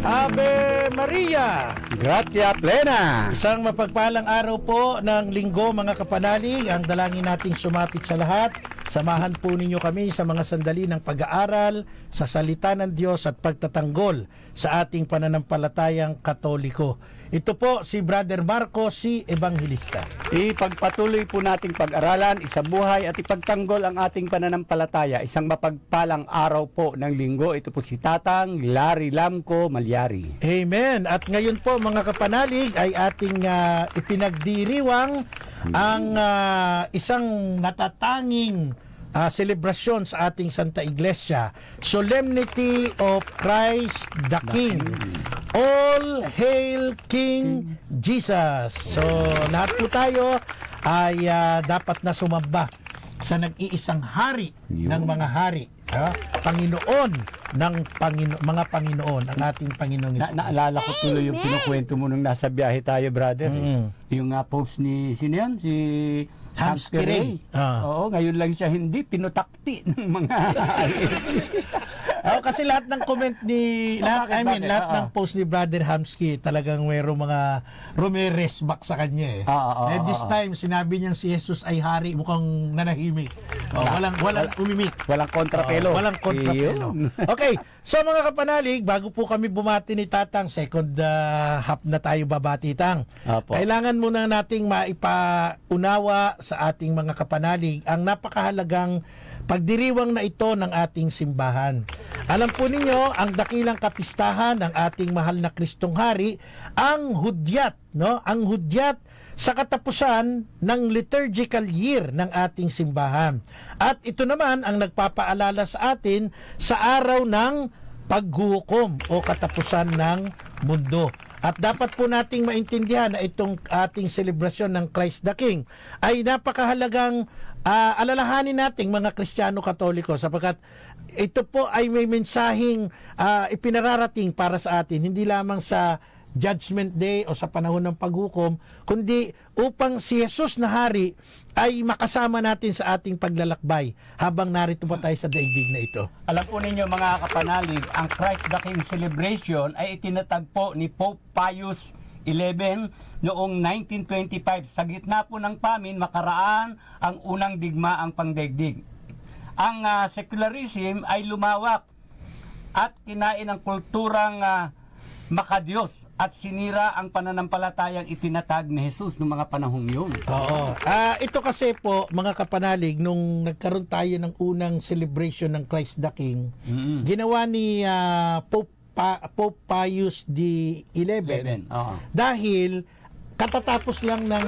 Ave Maria! Gratia plena! Isang mapagpalang araw po ng linggo mga kapanalig. Ang dalangin nating sumapit sa lahat. Samahan po ninyo kami sa mga sandali ng pag-aaral sa salita ng Diyos at pagtatanggol sa ating pananampalatayang Katoliko. Ito po si Brother Marco, si Evangelista. Ipagpatuloy po nating pag-aralan, isabuhay at ipagtanggol ang ating pananampalataya. Isang mapagpalang araw po ng linggo. Ito po si Tatang Larry Lamco Malyari. Amen. At ngayon po mga kapanalig ay ating ipinagdiriwang ang isang natatanging selebrasyon sa ating Santa Iglesia, Solemnity of Christ the King. All Hail King Jesus. So lahat po tayo ay dapat na sumamba sa nag-iisang hari ng mga hari, Panginoon ng mga Panginoon, ang ating Panginoon Hesus. Naalala ko tuloy yung kinukwento mo nung nasa biyahe tayo, brother. Yung post ni, sino yan? Si Hamsky Ray. Oo, ngayon lang siya hindi pinutakti ng mga kasi lahat ng comment ni lahat ng post ni Brother Hamsky talagang mayroong mga rumeresbak sa kanya this time sinabi niyang si Jesus ay hari, mukhang nanahimik. Walang umimik. Walang kontrapelo. Walang kontrapelo. Okay, so mga kapanalig, bago po kami bumati ni Tatang, second half na tayo babati, Tang. Kailangan muna nating maipaunawa sa ating mga kapanalig ang napakahalagang pagdiriwang na ito ng ating simbahan. Alam po ninyo, ang dakilang kapistahan ng ating mahal na Kristong Hari, ang hudyat, Ang hudyat sa katapusan ng liturgical year ng ating simbahan. At ito naman ang nagpapaalala sa atin sa araw ng paghukom o katapusan ng mundo. At dapat po nating maintindihan na itong ating selebrasyon ng Christ the King ay napakahalagang alalahanin nating mga Kristiyano Katoliko, sapagkat ito po ay may mensaheng ipinararating para sa atin, hindi lamang sa Judgment Day o sa panahon ng paghukom, kundi upang si Jesus na hari ay makasama natin sa ating paglalakbay habang narito pa tayo sa daigdig na ito. Alam po ninyo mga kapanalig, ang Christ the King celebration ay itinatagpo ni Pope Pius XI noong 1925. Sa gitna po ng pamin, makaraan ang unang digmaang pangdaigdig. Ang secularism ay lumawak at kinain ang kulturang makadiyos at sinira ang pananampalatayang itinatag ni Jesus noong mga panahong yun. Ito kasi po mga kapanalig, nung nagkaroon tayo ng unang celebration ng Christ the King, ginawa ni Pope Pius XI dahil katatapos lang ng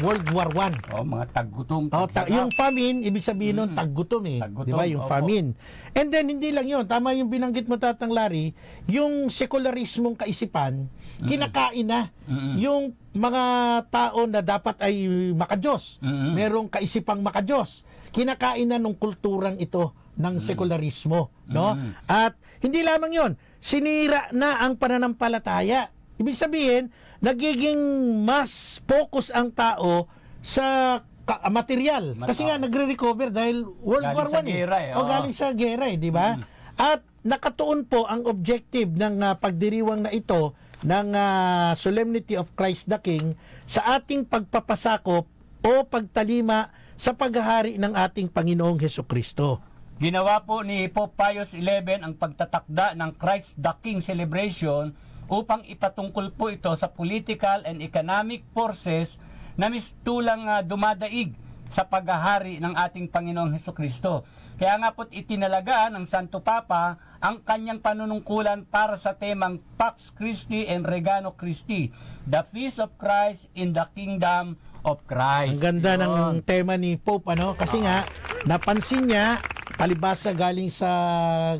World War I. Mga taggutom. Yung famine, ibig sabihin nun, taggutom Di ba? Yung famine. And then, hindi lang yun. Tama yung binanggit mo, Tatang Larry, yung sekularismong kaisipan, kinakain na. Yung mga tao na dapat ay makadiyos, merong kaisipang makadiyos, kinakain na nung kulturang ito ng sekularismo. At hindi lamang yun, sinira na ang pananampalataya. Ibig sabihin, nagiging mas focus ang tao sa material. Kasi nga nagre-recover dahil World War I. Galing sa gera, di ba? At nakatuon po ang objective ng pagdiriwang na ito ng Solemnity of Christ the King sa ating pagpapasakop o pagtalima sa paghahari ng ating Panginoong Hesukristo. Ginawa po ni Pope Pius XI ang pagtatakda ng Christ the King celebration upang ipatungkol po ito sa political and economic forces na mistulang dumadaig sa paghahari ng ating Panginoong Hesukristo. Kaya nga po't itinalaga ng Santo Papa ang kanyang panunungkulan para sa temang Pax Christi and Regano Christi, the Feast of Christ in the Kingdom of Christ. Ang ganda ng tema ni Pope, kasi nga napansin niya, palibasa galing sa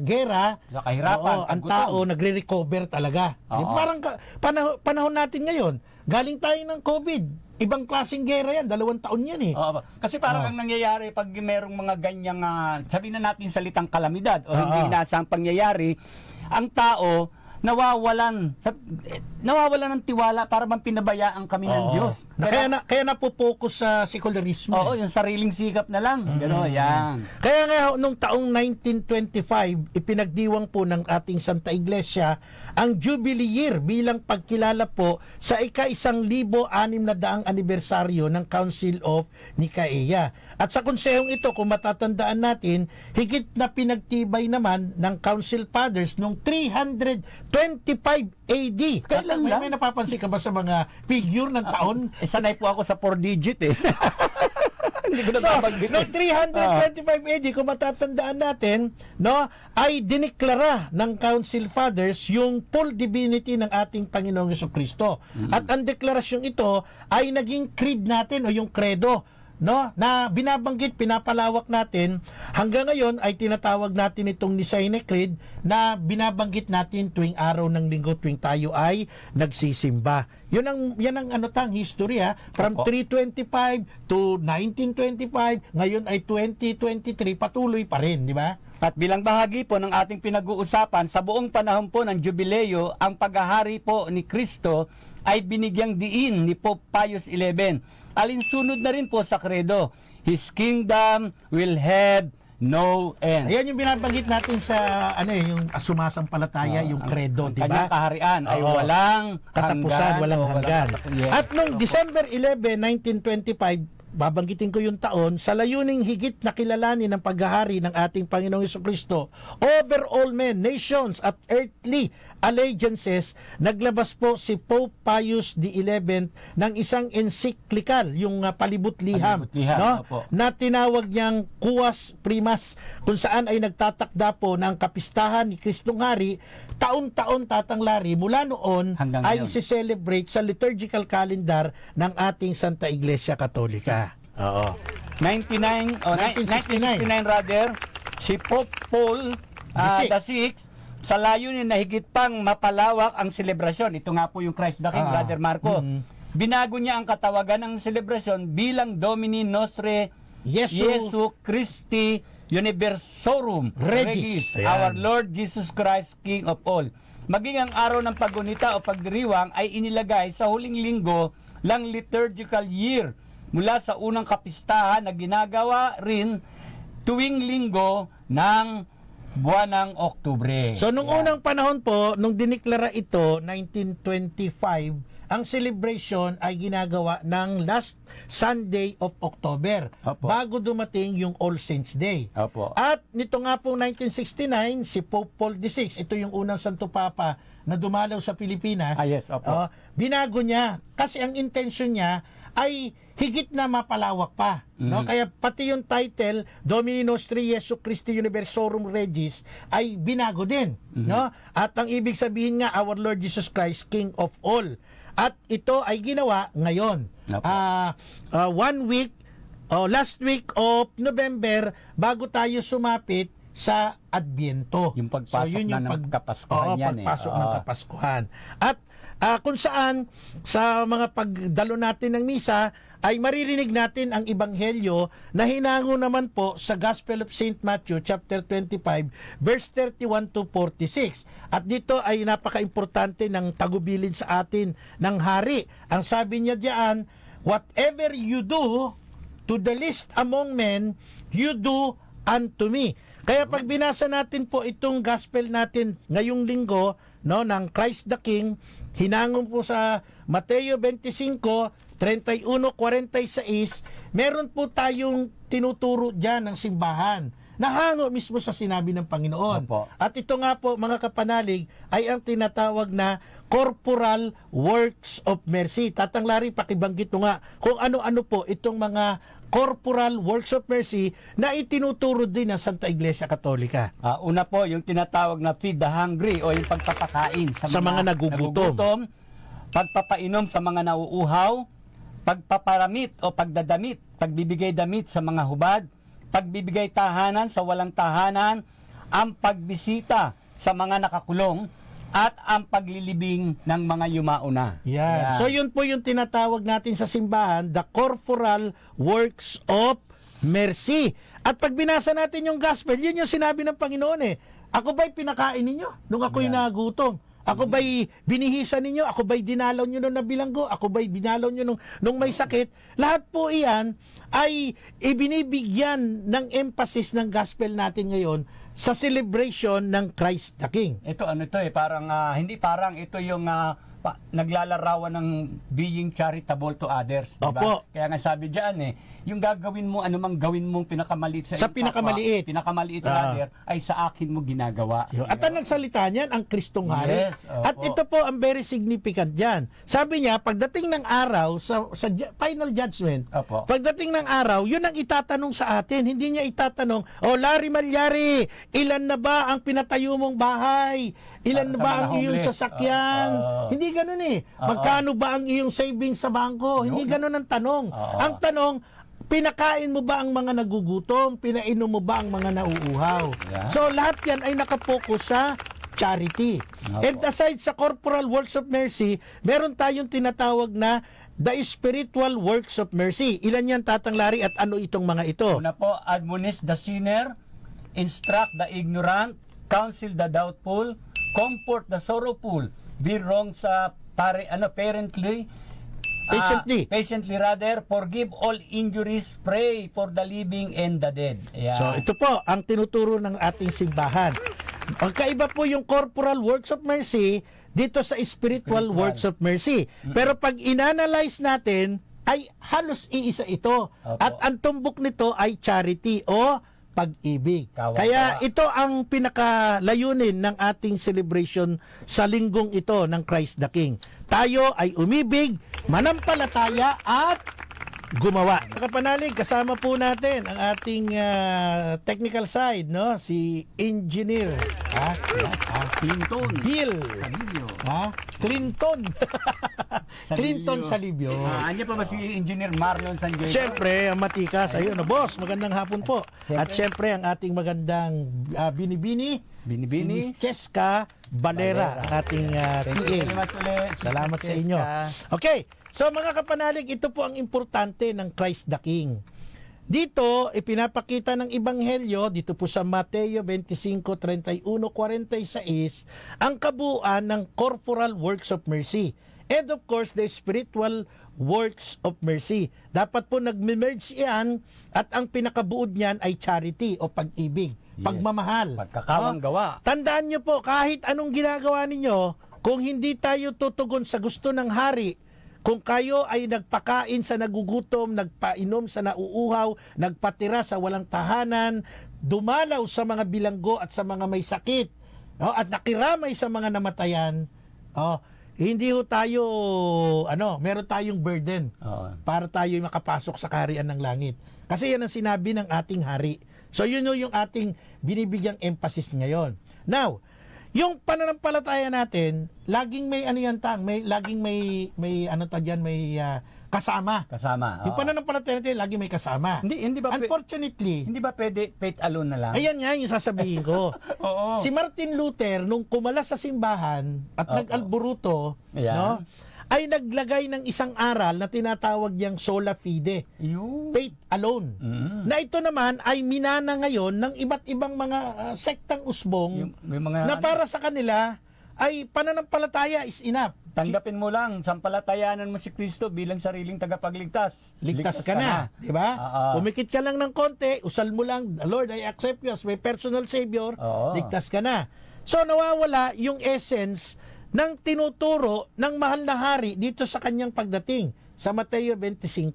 gera, sa kahirapan, ang tao nagre-recover talaga. Parang panahon natin ngayon, galing tayo ng COVID, ibang klaseng gera yan, 2 taon yan Kasi parang ang nangyayari pag merong mga ganyang, sabihin na natin salitang kalamidad o hindi inaasang pangyayari, ang tao nawawalan ng tiwala, para bang pinabayaan kami ng Diyos. Kaya napopokus sa sekularismo. Oo, yung sariling sikap na lang. Gano'n, yan. Kaya nga nung taong 1925, ipinagdiwang po ng ating Santa Iglesia ang Jubilee Year bilang pagkilala po sa ika-1,600 anibersaryo ng Council of Nicaea. At sa konsehong ito, kung matatandaan natin, higit na pinagtibay naman ng Council Fathers noong 325 AD. Kailan lang? May napapansin ka ba sa mga figure ng taon? Sanay po ako sa 4 digit eh. Hindi ko na So, nabanggit noong 325 AD, kung matatandaan natin, no, ay diniklara ng Council Fathers yung full divinity ng ating Panginoong Jesucristo. At ang deklarasyong ito ay naging creed natin o yung credo, no, na binabanggit, pinapalawak natin. Hanggang ngayon ay tinatawag natin itong Nicene Creed na binabanggit natin tuwing araw ng linggo, tuwing tayo ay nagsisimba. Yan ang history from 325 to 1925, ngayon ay 2023, patuloy pa rin, di ba? At bilang bahagi po ng ating pinag-uusapan, sa buong panahon po ng Jubileo, ang paghahari po ni Kristo ay binigyang diin ni Pope Pius XI. Alinsunod na rin po sa credo, His kingdom will have no end. Ayan yung binabanggit natin sa yung sumasampalataya, yung credo, di Kanyang ba? kaharian ay walang katapusan, walang hanggan. Yes. At noong December 11, 1925, babanggitin ko yung taon, sa layuning higit na kilalanin ng paghahari ng ating Panginoong Jesucristo over all men, nations at earthly allegiances, naglabas po si Pope Pius XI ng isang encyclical, yung palibot-liham, no? Na tinawag niyang Quas Primas, kung saan ay nagtatakda po ng kapistahan ni Kristong Hari, taon-taon tatanglari mula noon hanggang ay ngayon. isi-celebrate sa liturgical calendar ng ating Santa Iglesia Katolika. Oo. 1969 rather, si Pope Paul VI, sa layunin na higit pang mapalawak ang selebrasyon. Ito nga po yung Christ the King, Brother Marco. Binago niya ang katawagan ng selebrasyon bilang Domini Nostre Jesu Christi Universorum Regis. Ayan. Our Lord Jesus Christ, King of all. Maging ang araw ng paggunita o pagdiriwang ay inilagay sa huling linggo ng liturgical year mula sa unang kapistahan na ginagawa rin tuwing linggo ng buwan ng Oktubre. So nung unang panahon po, nung diniklara ito, 1925, ang celebration ay ginagawa ng last Sunday of October, Opo. bago dumating yung All Saints Day. Opo. At nito nga po 1969, si Pope Paul VI, ito yung unang Santo Papa na dumalaw sa Pilipinas. Yes, opo. Binago niya kasi ang intention niya ay higit na mapalawak pa, no? Kaya pati yung title Domini Nostri Jesu Christi Universorum Regis ay binago din, no? At ang ibig sabihin nga, Our Lord Jesus Christ, King of all. At ito ay ginawa ngayon. Last week of November, bago tayo sumapit sa Adbyento. Yung pagpasok na ng Kapaskuhan yan pagpasok ng Kapaskuhan. At kung saan sa mga pagdalo natin ng misa ay maririnig natin ang ebanghelyo na hinango naman po sa Gospel of St. Matthew chapter 25 verse 31 to 46. At dito ay napaka-importante ng tagubilin sa atin ng hari. Ang sabi niya diyan, whatever you do to the least among men, you do unto me. Kaya pag binasa natin po itong gospel natin ngayong linggo, no, ng Christ the King, hinangon po sa Mateo 25, 31-46, meron po tayong tinuturo dyan ng simbahan. Nahango mismo sa sinabi ng Panginoon. Opo. At ito nga po, mga kapanalig, ay ang tinatawag na corporal works of mercy. Tatanglari, pakibanggit mo nga kung ano-ano po itong mga corporal works of mercy na itinuturo din ng Santa Iglesia Katolika. Una po, yung tinatawag na feed the hungry o yung pagpapakain sa mga nagugutom, pagpapainom sa mga nauuhaw, pagpaparamit o pagdadamit, pagbibigay damit sa mga hubad, pagbibigay tahanan sa walang tahanan, ang pagbisita sa mga nakakulong, at ang paglilibing ng mga yumauna. Yan. So yun po yung tinatawag natin sa simbahan, the corporal works of mercy. At pag binasa natin yung gospel, yun yung sinabi ng Panginoon Ako ba'y pinakain ninyo nung ako'y nagutom? Ako ba'y binihisan ninyo? Ako ba'y dinalaw nyo nung nabilanggo? Ako ba'y dinalaw nyo nung may sakit? Lahat po iyan ay ibinibigyan ng emphasis ng gospel natin ngayon sa celebration ng Christ the King. Ito ano to parang hindi parang ito yung naglalarawan ng being charitable to others, di ba? Opo. Kaya nga sabi diyan yung gagawin mo anumang gawin mong pinakamaliit sa pinakamaliit brother ay sa akin mo ginagawa. At ang nagsalita niyan ang Kristong Hari. Yes, opo. At ito po ang very significant diyan. Sabi niya pagdating ng araw sa final judgment, Opo. pagdating ng araw, yun ang itatanong sa atin. Hindi niya itatanong, Larry Malyari, ilan na ba ang pinatayo mong bahay? Ilan na Sa ba mga ang iyong homeless. sasakyan? Hindi ganun Magkano ba ang iyong savings sa bangko? Hindi ganun ang tanong. Ang tanong, pinakain mo ba ang mga nagugutom? Pinainom mo ba ang mga nauuhaw? Yeah. So lahat yan ay nakapokus sa charity. And aside sa corporal works of mercy, meron tayong tinatawag na the spiritual works of mercy. Ilan yan, Tatang Larry, at ano itong mga ito? Una po, admonish the sinner, instruct the ignorant, counsel the doubtful, comfort the sorrowful, be wrong sa patiently rather, forgive all injuries, pray for the living and the dead. Ayan. So ito po ang tinuturo ng ating simbahan. Magkaiba po yung corporal works of mercy dito sa spiritual works of mercy. Pero pag inanalyze natin, ay halos iisa ito. Opo. At ang tumbok nito ay charity o pag-ibig. Kaya ito ang pinakalayunin ng ating celebration sa linggong ito ng Christ the King. Tayo ay umibig, manampalataya at gumawa. Kapanalig, kasama po natin ang ating technical side, no? Si Engineer Clinton Bill Salibio. Clinton Clinton Salibio. Anya pa ba si Engineer Marlon Sanjoy? Siyempre, ang matikas. Ayun, boss, magandang hapon po. Siyempre. At siyempre, ang ating magandang binibini, Binibini. si Miss Cheska Valera, ang ating Thank you PA. very much ulit. Salamat sa inyo. Okay, so mga kapanalig, ito po ang importante ng Christ the King. Dito, ipinapakita ng Ebanghelyo, dito po sa Mateo 25:31-46, ang kabuuan ng corporal works of mercy. And of course, the spiritual works of mercy. Dapat po nagme-merge yan at ang pinakabuod niyan ay charity o pag-ibig, pagmamahal. Pagkakawang gawa. Tandaan nyo po, kahit anong ginagawa ninyo, kung hindi tayo tutugon sa gusto ng hari, kung kayo ay nagpakain sa nagugutom, nagpainom sa nauuhaw, nagpatira sa walang tahanan, dumalaw sa mga bilanggo at sa mga may sakit, at nakiramay sa mga namatayan, hindi ho tayo, meron tayong burden para tayo makapasok sa kaharian ng langit. Kasi yan ang sinabi ng ating hari. So yun yung ating binibigyang emphasis ngayon. Now, yung pananampalataya natin, laging may laging may kasama. Kasama. Yung pananampalataya natin, laging may kasama. Hindi ba Unfortunately, hindi ba pwede faith alone na lang? ayan nga yung sasabihin ko. Oo. Si Martin Luther, nung kumalas sa simbahan at nag-alburuto, Ayan. ay naglagay ng isang aral na tinatawag niyang sola fide, faith alone. Na ito naman ay minana ngayon ng iba't ibang mga sektang usbong Yung mga na para sa kanila ay pananampalataya is enough. tanggapin mo lang, sampalatayanan mo si Kristo bilang sariling tagapagligtas. Ligtas ka na, di ba? Pumikit ka lang ng konti, usal mo lang, Lord, I accept you as my personal Savior, ligtas ka na. So nawawala yung essence ng tinuturo ng mahal na hari dito sa kanyang pagdating sa Mateo 25,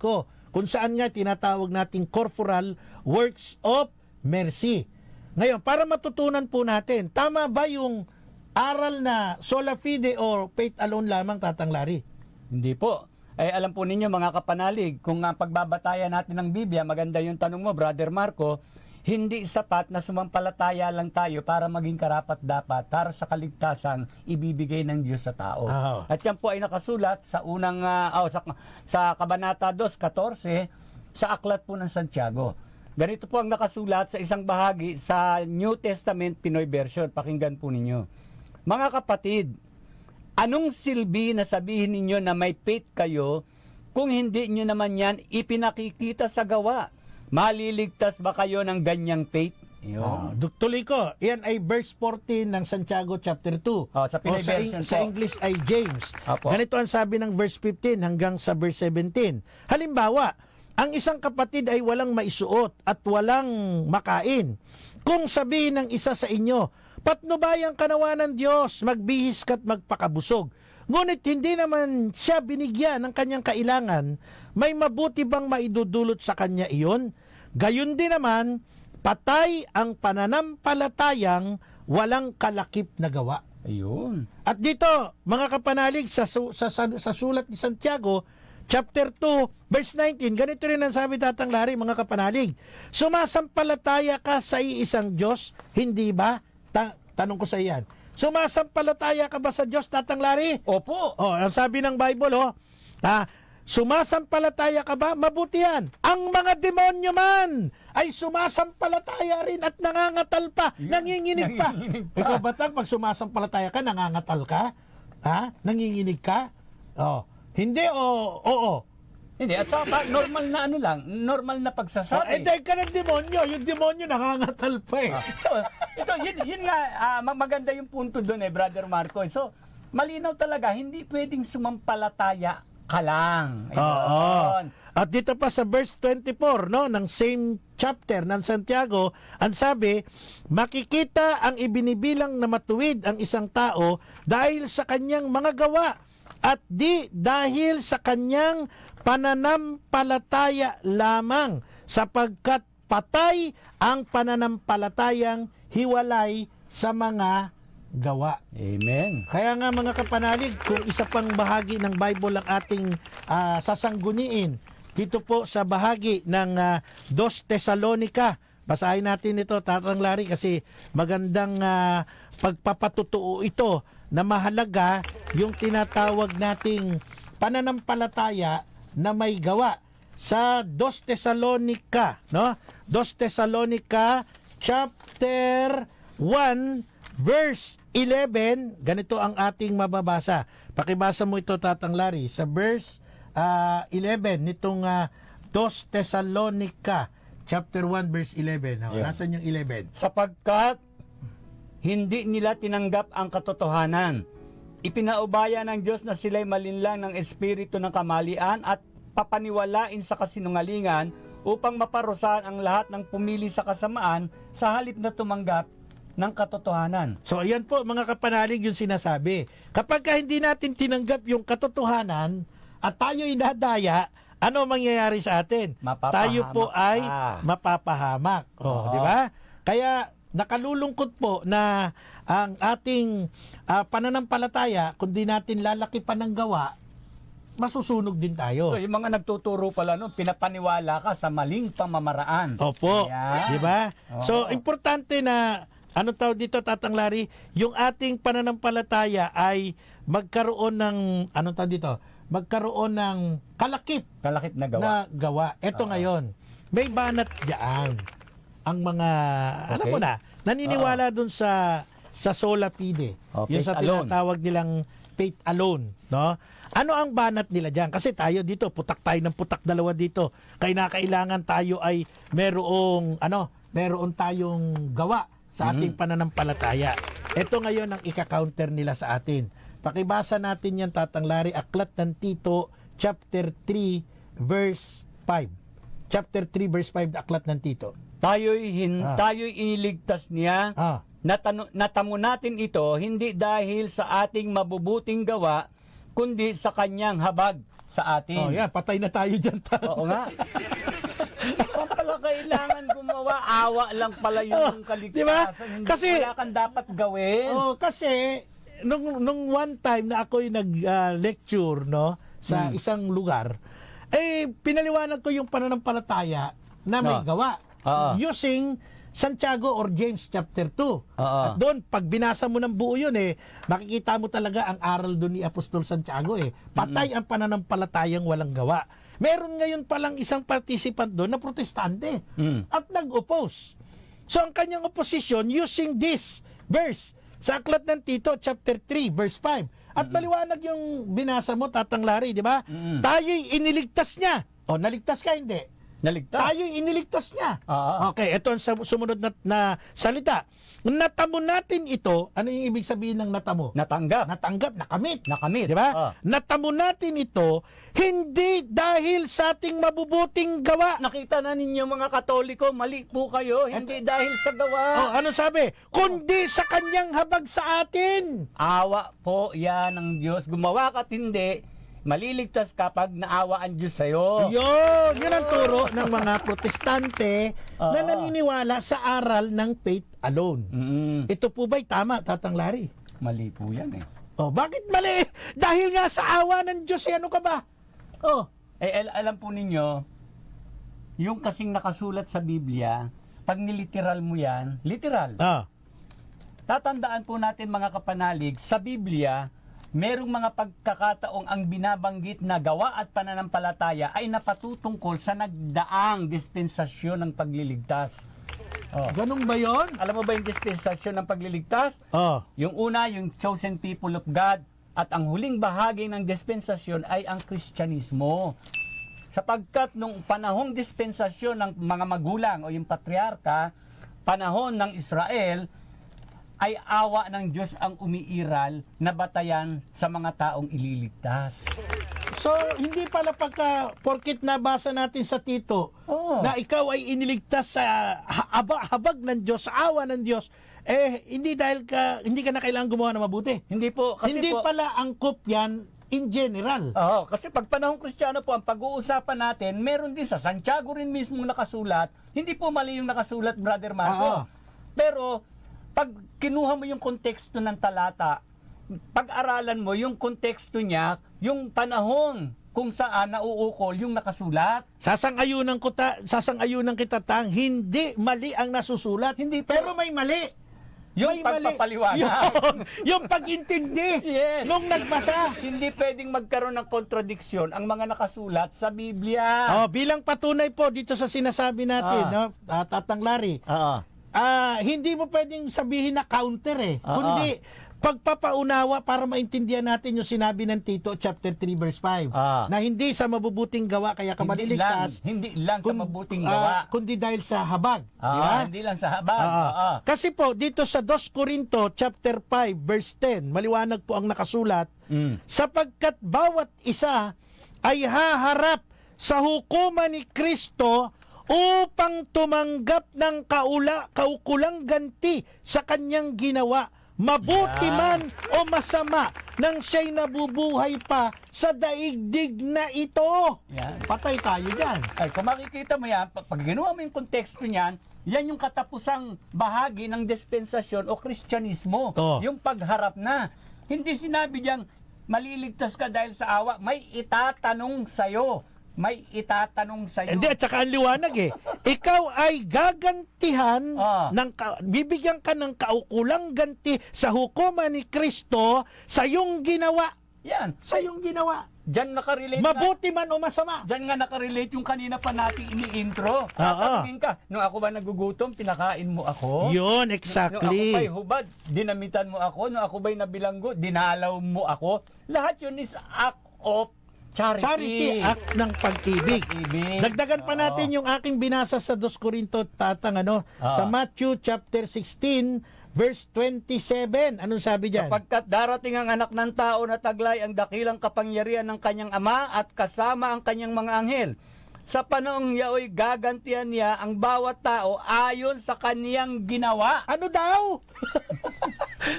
kung saan nga tinatawag nating corporal works of mercy. Ngayon, para matutunan po natin, tama ba yung aral na sola fide or faith alone lamang, Tatang Larry? Hindi po. Ay alam po ninyo mga kapanalig, kung pagbabatayan natin ng Biblia, maganda yung tanong mo, Brother Marco, hindi sapat na sumampalataya lang tayo para maging karapat-dapat para sa kaligtasan ibibigay ng Diyos sa tao. At yan po ay nakasulat sa unang sa Kabanata 2:14 sa aklat po ng Santiago. Ganito po ang nakasulat sa isang bahagi sa New Testament Pinoy version. Pakinggan po ninyo. Mga kapatid, anong silbi na sabihin ninyo na may faith kayo kung hindi nyo naman yan ipinakikita sa gawa? Maliligtas ba kayo ng ganyang faith? Yun. Tuloy ko, yan ay verse 14 ng Santiago chapter 2. Sa Pinay version sa po. English ay James. Opo. Ganito ang sabi ng verse 15 hanggang sa verse 17. Halimbawa, ang isang kapatid ay walang maisuot at walang makain. Kung sabihin ng isa sa inyo, patnubayang kanawa ng Diyos, magbihis ka't magpakabusog. Ngunit hindi naman siya binigyan ng kanyang kailangan, may mabuti bang maidudulot sa kanya iyon? Gayon din naman, patay ang pananampalatayang walang kalakip na gawa. Ayun. At dito, mga kapanalig, sa sulat ni Santiago, chapter 2, verse 19, ganito rin ang sabi Tatang Larry, mga kapanalig. Sumasampalataya ka sa iisang Diyos, hindi ba? Tanong ko sa iyan. Sumasampalataya ka ba sa Diyos, Tatang Larry? Opo. Ang sabi ng Bible, sumasampalataya ka ba? Mabuti yan. Ang mga demonyo man ay sumasampalataya rin at nangangatal pa, nanginginig pa. Ikaw ba, Tang, pag sumasampalataya ka, nangangatal ka? Nanginginig ka? Hindi o oo? Hindi, at saka normal na normal na pagsasabi. Dahil ka ng demonyo, yung demonyo nangangatal pa eh. Yun nga, maganda yung punto doon Brother Marco. So, malinaw talaga, hindi pwedeng sumampalataya ka lang. Ayun. At dito pa sa verse 24 ng same chapter ng Santiago, ang sabi, makikita ang ibinibilang na matuwid ang isang tao dahil sa kanyang mga gawa at di dahil sa kanyang pananampalataya lamang, sapagkat patay ang pananampalatayang hiwalay sa mga gawa. Amen. Kaya nga mga kapanalig, kung isa pang bahagi ng Bible ang ating sasangguniin, dito po sa bahagi ng 2 Tesalonica, basahin natin ito, Tatang Larry, kasi magandang pagpapatutuo ito na mahalaga yung tinatawag nating pananampalataya na may gawa. Sa 2 Tesalonica, 2 Tesalonica chapter 1 verse 11, ganito ang ating mababasa. Pakibasa mo ito, Tatang Larry, sa verse 11 nitong 2 Tesalonica chapter 1 verse 11. Nasaan yung 11? Sapagkat hindi nila tinanggap ang katotohanan. Ipinaubaya ng Diyos na sila'y malinlang ng espiritu ng kamalian at papaniwalain sa kasinungalingan upang maparusahan ang lahat ng pumili sa kasamaan sa halip na tumanggap ng katotohanan. So ayan po mga kapanalig yung sinasabi. Kapag hindi natin tinanggap yung katotohanan at tayo inadaya, ano mangyayari sa atin? Tayo po ay mapapahamak. Di ba? Kaya nakalulungkot po na ang ating pananampalataya, kung di natin lalaki pa ng gawa, masusunog din tayo. So, yung mga nagtuturo pala, pinapaniwala ka sa maling pamamaraan. Opo. Yeah. Di ba? So, importante na, dito, Tatang Larry, yung ating pananampalataya ay magkaroon ng, magkaroon ng kalakip na gawa. Ito ngayon, may banat diyan ang mga, naniniwala dun sa sola fide. Yung sa tinatawag nilang faith alone. Ano ang banat nila diyan? Kasi tayo dito, putak tayo ng putak dalawa dito. Kaya kailangan tayo ay meron tayong gawa sa ating pananampalataya. Ito ngayon ang ika-counter nila sa atin. Pakibasa natin yan, Tatang Larry, Aklat ng Tito, chapter 3, verse 5. Chapter 3, verse 5, Aklat ng Tito. Tayo'y iniligtas niya. Natamo natin ito hindi dahil sa ating mabubuting gawa, kundi sa kanyang habag sa atin. Patay na tayo dyan. Oo nga. Pala kailangan gumawa, awa lang pala yung kaligtasan. Diba? Kasi wala kang dapat gawin. Kasi nung one time na ako'y nag-lecture sa isang lugar, pinaliwanag ko yung pananampalataya na may gawa. Using Santiago or James chapter 2. At doon, pag binasa mo ng buo yun, makikita mo talaga ang aral doon ni Apostol Santiago. Patay ang pananampalatayang walang gawa. Meron ngayon palang isang participant doon na protestante at nag-oppose. So ang kanyang opposition using this verse sa Aklat ng Tito chapter 3 verse 5. At maliwanag yung binasa mo, Tatang Larry, di ba? Tayo'y iniligtas niya. Naligtas ka, hindi? Naligtas. Tayo yung iniligtas niya. Ah. Okay, ito ang sumunod na salita. Natamo natin ito. Ano yung ibig sabihin ng natamo? Natanggap. Natanggap, nakamit. Nakamit. Di ba? Ah. Natamo natin ito hindi dahil sa ating mabubuting gawa. Nakita na ninyo mga Katoliko, mali po kayo, hindi dahil sa gawa. Oh, ano sabi? Kundi sa kanyang habag sa atin. Awa po yan ng Diyos. Gumawa ka't hindi, maliligtas kapag naawa ang Diyos sa'yo. Yun ang turo ng mga protestante na Oo. naniniwala sa aral ng faith alone. Ito po ba'y tama, Tatang Larry? Mali po yan eh. Oh, bakit mali? Dahil nga sa awa ng Diyos, ano ka ba? Oh, Alam po ninyo, yung kasing nakasulat sa Biblia, pag niliteral mo yan, literal. Tatandaan po natin mga kapanalig, sa Biblia, merong mga pagkakataong ang binabanggit na gawa at pananampalataya ay napatutungkol sa nagdaang dispensasyon ng pagliligtas. Oh. ganun ba yun? Alam mo ba yung dispensasyon ng pagliligtas? Oh, Yung una, yung chosen people of God. At ang huling bahagi ng dispensasyon ay ang Kristyanismo. Sapagkat nung panahong dispensasyon ng mga magulang o yung patriarka, panahon ng Israel, ay awa ng Diyos ang umiiral na batayan sa mga taong ililigtas. so hindi pala porkit nabasa natin sa Tito Oo. na ikaw ay iniligtas sa habag ng Diyos, sa awa ng Diyos, hindi ka na kailangan gumawa ng mabuti. Hindi po, kasi Hindi po, pala angkop yan in general. Oo, kasi pag panahong Kristiyano po, ang pag-uusapan natin, meron din sa Santiago rin mismo nakasulat. Hindi po mali yung nakasulat, Brother Marco. Oo. Pero, pag kinuha mo yung konteksto ng talata, pag-aralan mo yung konteksto niya, yung panahon kung saan nauukol yung nakasulat. Sasang-ayunan kita, Tang, hindi mali ang nasusulat. Hindi po. Pero may mali. Yung May mali. pagpapaliwanag. yung pag-intindi Yes. nung nagbasa. Hindi pwedeng magkaroon ng kontradiksyon ang mga nakasulat sa Biblia. Bilang patunay po dito sa sinasabi natin, Tatang Larry, Oo. hindi mo pwedeng sabihin na counter kundi pagpapaunawa para maintindihan natin yung sinabi ng Tito chapter 3 verse 5 na hindi sa mabubuting gawa kaya ka maliligtas, Hindi lang sa mabuting gawa. kundi dahil sa habag. Di ba? Hindi lang sa habag. Kasi po dito sa 2 Corinto chapter 5 verse 10, maliwanag po ang nakasulat, sapagkat bawat isa ay haharap sa hukuman ni Kristo upang tumanggap ng kaukulang ganti sa kanyang ginawa, mabuti man o masama, nang siya'y nabubuhay pa sa daigdig na ito. Yan. Patay tayo dyan. Ay, kung makikita mo yan, pag ginawa mo yung konteksto niyan, yan yung katapusang bahagi ng dispensasyon o Kristyanismo. Oh. Yung pagharap na. Hindi sinabi diyang maliligtas ka dahil sa awa. May itatanong sa'yo. May itatanong sa'yo. Hindi, at saka ang liwanag ikaw ay gagantihan, bibigyan ka ng kaukulang ganti sa hukuman ni Kristo sa iyong ginawa. Yan. Sa iyong ginawa. Diyan nakarelate Mabuti man o masama. Diyan nga nakarelate yung kanina pa nating ini-intro. Tatanungin ka, nung ako ba nagugutom, pinakain mo ako? Yun, Nung ako exactly. ba'y hubad, dinamitan mo ako. Nung ako ba'y nabilanggo, dinalaw mo ako. Lahat yun is act of charity. Act ng pag-ibig. Pag-ibig. Dagdagan pa natin yung aking binasa sa 2 Corinto, Tatang, sa Matthew chapter 16, verse 27. Anong sabi diyan? Sapagkat darating ang anak ng tao na taglay ang dakilang kapangyarihan ng kanyang ama at kasama ang kanyang mga anghel. Sa panahong yaoy gagantihan niya ang bawat tao ayon sa kaniyang ginawa. Ano daw?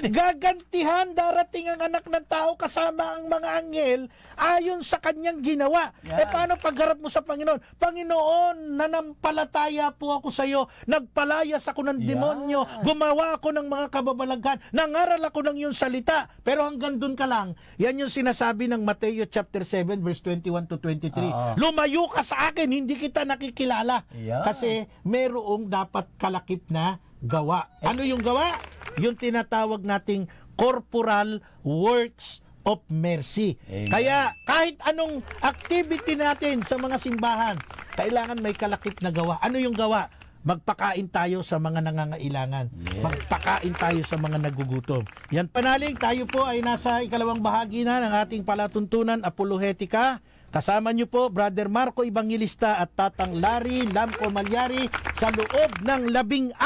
Gagantihan, darating ang anak ng tao kasama ang mga anghel ayon sa kanyang ginawa. Yan. Paano pagharap mo sa Panginoon? Panginoon, nanampalataya po ako sa iyo. Nagpalayas ako ng demonyo. Gumawa ako ng mga kababalaghan. Nangaral ako ng iyong salita. Pero hanggang dun ka lang. Yan yung sinasabi ng Mateo chapter 7 verse 21 to 23. Lumayo ka sa akin, hindi kita nakikilala. Yan. Kasi merong dapat kalakip na gawa. Ano yung gawa? Yung tinatawag nating corporal works of mercy. Amen. Kaya kahit anong activity natin sa mga simbahan, kailangan may kalakip na gawa. Ano yung gawa? magpakain tayo sa mga nangangailangan. Yes. Magpakain tayo sa mga nagugutom. Yan panalig, tayo po ay nasa ikalawang bahagi na ng ating palatuntunan apolohetika. Kasama niyo po Brother Marco Evangelista at Tatang Larry Lamco Malyari sa loob ng 16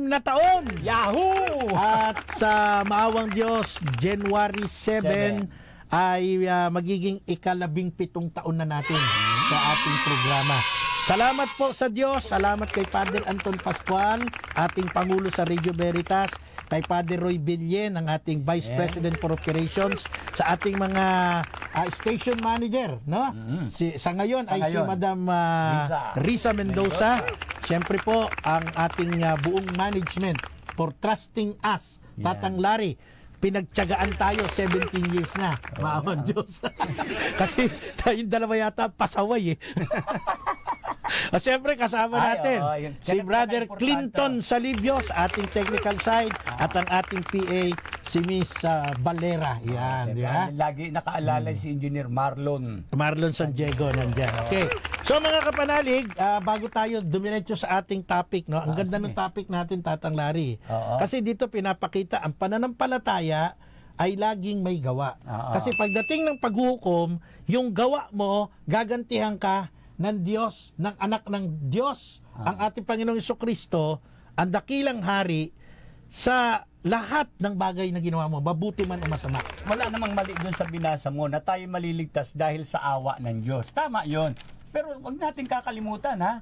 na taon. Yahoo! At sa maawang Diyos, January 7 ay magiging ika-17 taon na natin sa ating programa. Salamat po sa Diyos, salamat kay Father Anton Pascual, ating Pangulo sa Radio Veritas, kay Father Roy Villen, ang ating Vice President for Operations, sa ating mga station manager, no? Sa ngayon ay si Madam Risa Mendoza. Siyempre po ang ating buong management for trusting us, Tatang Larry. Pinagtiyagaan tayo 17 years na. Maawan Diyos. Kasi tayong dalawa yata pasaway eh. Siyempre kasama natin si Brother Clinton Salibios, ating technical side, at ang ating PA si Miss Valera. Yan, di ba? Lagi nakaalala si Engineer Marlon San Diego nandyan. Okay. So mga kapanalig, bago tayo dumiretso sa ating topic, no? Ang ganda ng topic natin, Tatang Larry. Kasi dito pinapakita ang pananampalataya ay laging may gawa. Kasi pagdating ng paghuhukom, yung gawa mo, gagantihan ka ng Diyos, ng anak ng Diyos, ang ating Panginoong Jesucristo, ang dakilang hari sa lahat ng bagay na ginawa mo, mabuti man o masama. Wala namang mali doon sa binasa mo na tayo maliligtas dahil sa awa ng Diyos. Tama yon. Pero wag natin kakalimutan, ha?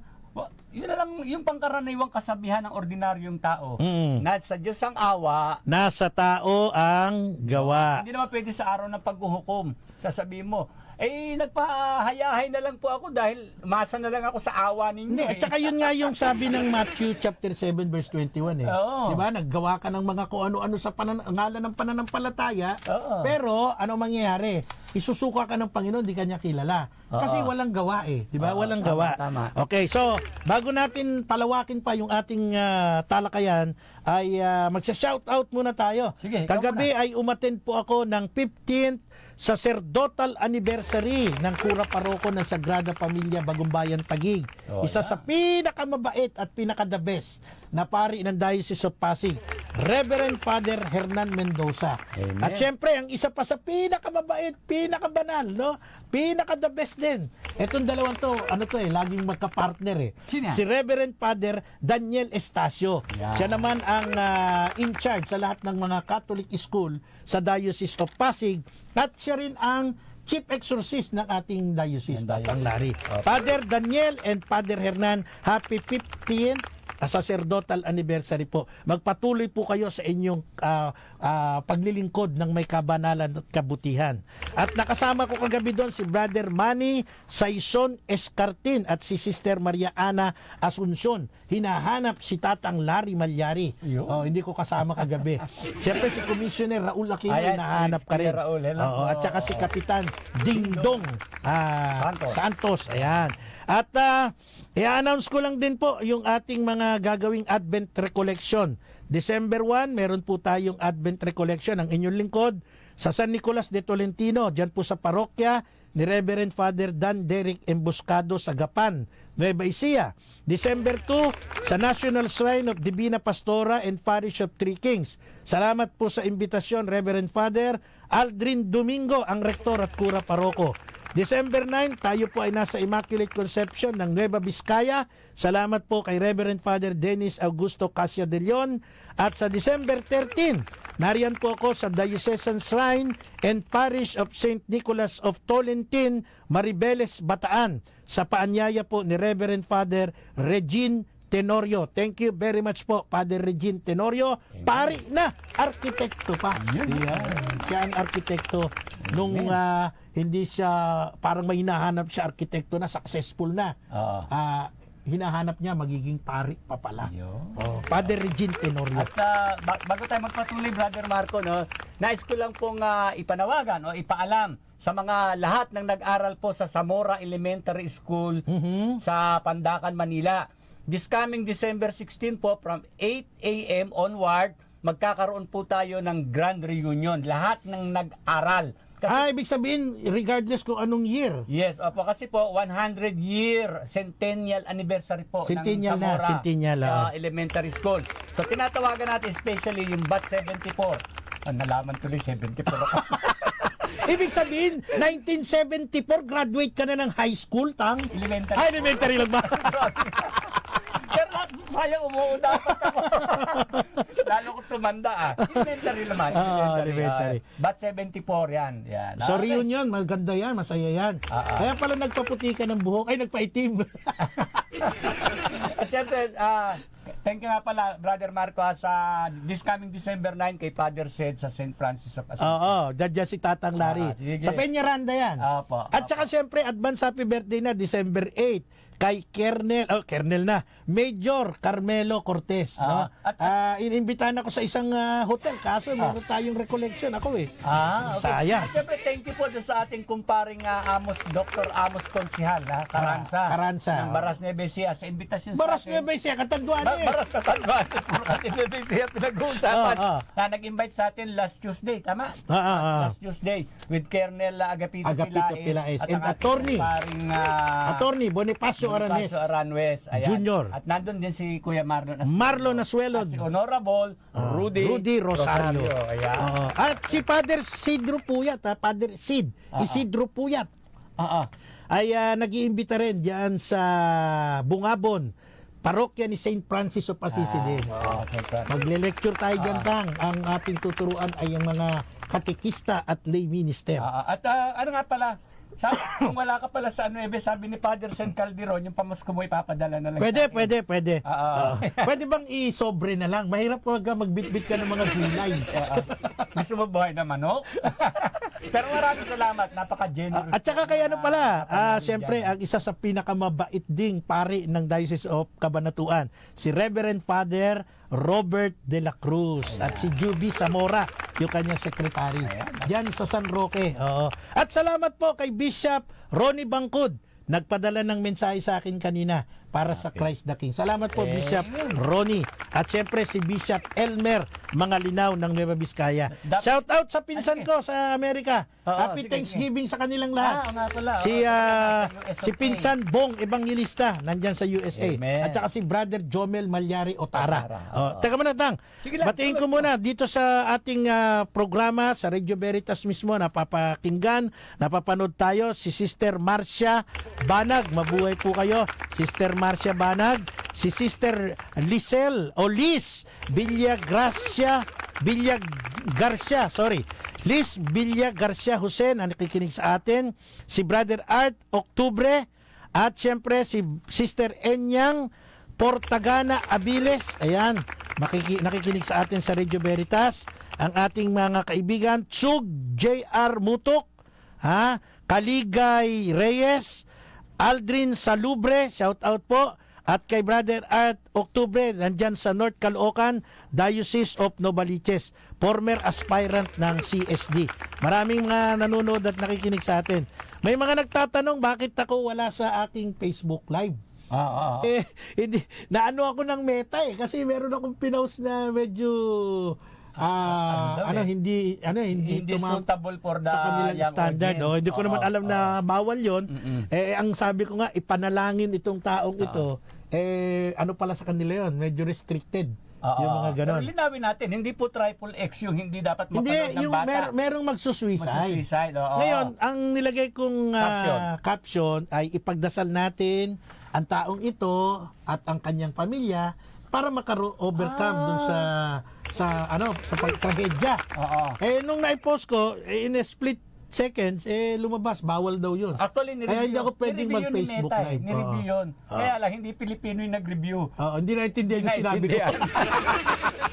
Yun na lang yung pangkaraniwang kasabihan ng ordinaryong tao. Nasa Diyos ang awa, nasa tao ang gawa. Hindi naman pwede sa araw ng paghuhukom. Sasabihin mo, nagpahayahay na lang po ako dahil umasa na lang ako sa awa ninyo. Hindi, at saka yun nga yung sabi ng Matthew chapter 7 verse 21 eh. Oo. Diba? Naggawa ka ng mga kung ano-ano sa ngalan ng pananampalataya. Oo. Pero ano mangyayari? Isusuka ka ng Panginoon, di kanya kilala. Kasi walang gawa eh. Diba? Walang gawa. Tama. Okay, so bago natin palawakin pa yung ating talakayan, ay magsha-shoutout muna tayo. Sige, Kagabi ay umattend po ako ng 15th sacerdotal anniversary ng Kura Paroko ng Sagrada Familia Bagumbayan Taguig. Isa sa pinakamabait at pinaka-the best na pari ng Diocese of Pasig, Reverend Father Hernan Mendoza. Amen. At syempre, ang isa pa sa pinakamabait, pinakabanal, no? Pinaka-the best din. Etong dalawang to, laging magka-partner eh. Sino yan? Si Reverend Father Daniel Estacio. Yeah. Siya naman ang in charge sa lahat ng mga Catholic school sa Diocese of Pasig, at siya rin ang Chief Exorcist ng ating diocese, Tatang Larry. Father Daniel and Father Hernan, happy 15th sacerdotal anniversary po. Magpatuloy po kayo sa inyong paglilingkod ng may kabanalan at kabutihan. At nakasama ko kagabi doon si Brother Manny Saison Escartin at si Sister Maria Ana Asuncion. Hinahanap si Tatang Larry Malyari. Hindi ko kasama kagabi. Siyempre si Commissioner Raul Aquino hinahanap ka rin. Raul, at saka si Kapitan Dingdong Santos. Ayan. At i-announce ko lang din po yung ating mga gagawing Advent Recollection. December 1, meron po tayong Advent Recollection ng inyong lingkod sa San Nicolas de Tolentino, dyan po sa parokya ni Reverend Father Dan Derek Emboscado sa Gapan, Nueva Ecija. December 2, sa National Shrine of Divina Pastora and Parish of Three Kings. Salamat po sa imbitasyon, Reverend Father Aldrin Domingo, ang rektor at kura paroko. December 9, tayo po ay nasa Immaculate Conception ng Nueva Vizcaya. Salamat po kay Reverend Father Dennis Augusto Cassia de Leon. At sa December 13, nariyan po ako sa Diocesan Shrine and Parish of St. Nicholas of Tolentine, Maribeles, Bataan, sa paanyaya po ni Reverend Father Regine Tenorio. Thank you very much po, Father Regine Tenorio. Pari na arkitekto pa. Siya ang arkitekto nung hindi siya, parang may hinahanap siya arkitekto na successful na. Hinahanap niya magiging pari pa pala. Father Regine Tenorio. At bago tayo magpatuloy, Brother Marco, no, nais ko lang pong ipanawagan o ipaalam sa mga lahat ng nag-aral po sa Zamora Elementary School sa Pandacan, Manila. This coming December 16 po, from 8 a.m. onward, magkakaroon po tayo ng grand reunion. Lahat ng nag-aral Ibig sabihin, regardless kung anong year. Yes, opo, kasi po 100-year centennial anniversary po Centennial ng na, Zamora centennial, Elementary School. So tinatawagan natin especially yung Bat 74. Nalaman tuloy 74 ako. Ibig sabihin, 1974, graduate ka na ng high school, tang? Elementary. Elementary lang ba? Pero sayang umuo dapat ako. Lalo ko tumanda Elementary naman. Elementary. Bat 74 yan. So reunion, maganda yan, masaya yan. Kaya pala nagpaputi ka ng buhok, ay nagpaitim. At siyempre, thank you nga pala, Brother Marco, sa this coming December 9 kay Father Sed sa St. Francis of Assisi. Dadya si Tatang Larry. Sige. Sa Peñaranda yan. Opo. At saka siyempre, advance happy birthday na, December 8 kay Kernel na, Major Carmelo Cortez. No? Inimbitahan ako sa isang hotel, kaso meron tayong recollection ako Okay. Sayang. At siyempre, thank you po doon sa ating kumparing Dr. Amos Consihal, Caranza. Ng Baras Nevesia sa invitation Baras sa atin. Nevesia, Catanduanes. Baras Catanduanes. Baras Nevesia pinag-uusapan. Nag-invite sa atin last Tuesday, tama? Last Tuesday with Colonel Agapito Pilaes. And ang attorney. Attorney Bonifacio Aranes. Ayan. Junior. At nandun din si Kuya Marlon Asuelo. At si Honorable Rudy Rosario. Ayan. At si Father Sidro Puyat, Father Sid, Isidro Puyat. Ay nag-iimbita rin diyan sa Bungabon, parokya ni St. Francis of Assisi din. Magle-lecture tayo dyan, Tang. Ang ating tuturuan ay ang mga katekista at lay minister. At ano nga pala, kung wala ka pala sa Nueve, sabi ni Father San Calderon, yung pamasko mo ipapadala na lang. Pwede. Pwede bang isobre na lang? Mahirap pag magbitbit ka ng mga gulay. Gusto mo buhay na manok? Pero maraming salamat, napaka-generous. At saka kay ano pala, siyempre, ang isa sa pinakamabait ding pari ng Diocese of Cabanatuan, si Reverend Father Robert de la Cruz. At si Juby Zamora, yung kanyang sekretary. Diyan sa San Roque. At salamat po kay Bishop Ronnie Bangkod. Nagpadala ng mensahe sa akin kanina para sa Christ the King. Salamat po, Bishop Ronnie. At siyempre si Bishop Elmer Mangalinaw ng Nueva Vizcaya. Shout out sa pinsan ko sa Amerika. Happy Thanksgiving sa kanilang lahat. Si pinsan Bong Evangelista nandyan sa USA. At saka si Brother Jomel Malyari Otara. Teka muna, Tang. Batiin ko muna dito sa ating programa sa Radio Veritas mismo, napapakinggan, napapanood tayo, si Sister Marcia Banag. Mabuhay po kayo, Sister Marcia Banag. Si Sister Liz Villa Garcia Jose na nakikinig sa atin. Si Brother Art Octubre. At syempre si Sister Enyang Portagana Abiles. Ayan, nakikinig sa atin sa Radio Veritas. Ang ating mga kaibigan, Tsug J.R. Mutok, Kaligay Reyes, Aldrin Salubre, shout out po. At kay Brother Art Octubre, nandyan sa North Caloocan, Diocese of Novaliches, former aspirant ng CSD. Maraming mga nanonood at nakikinig sa atin. May mga nagtatanong, bakit ako wala sa aking Facebook Live? Hindi, naano ako ng Meta kasi meron akong pinost na medyo hindi suitable for the sa kanilang standard. Hindi ko naman alam na bawal yon. Ang sabi ko nga, ipanalangin itong taong ito, ano pala sa kanila yon, medyo restricted. Yung mga ganon. Pero linawin natin, hindi po triple X yung hindi dapat mapanood ng yung bata. merong magsusuicide. Ngayon, ang nilagay kong caption ay ipagdasal natin ang taong ito at ang kanyang pamilya para maka-overcome dun sa pagtrahedya. Nung na-post ko, in a split seconds, lumabas, bawal daw yun. Actually, kaya hindi ako pwedeng mag-Facebook Live. Ni-review yun. Kaya lang, hindi Pilipino yung nag-review. Hindi naintindihan yung sinabi ko.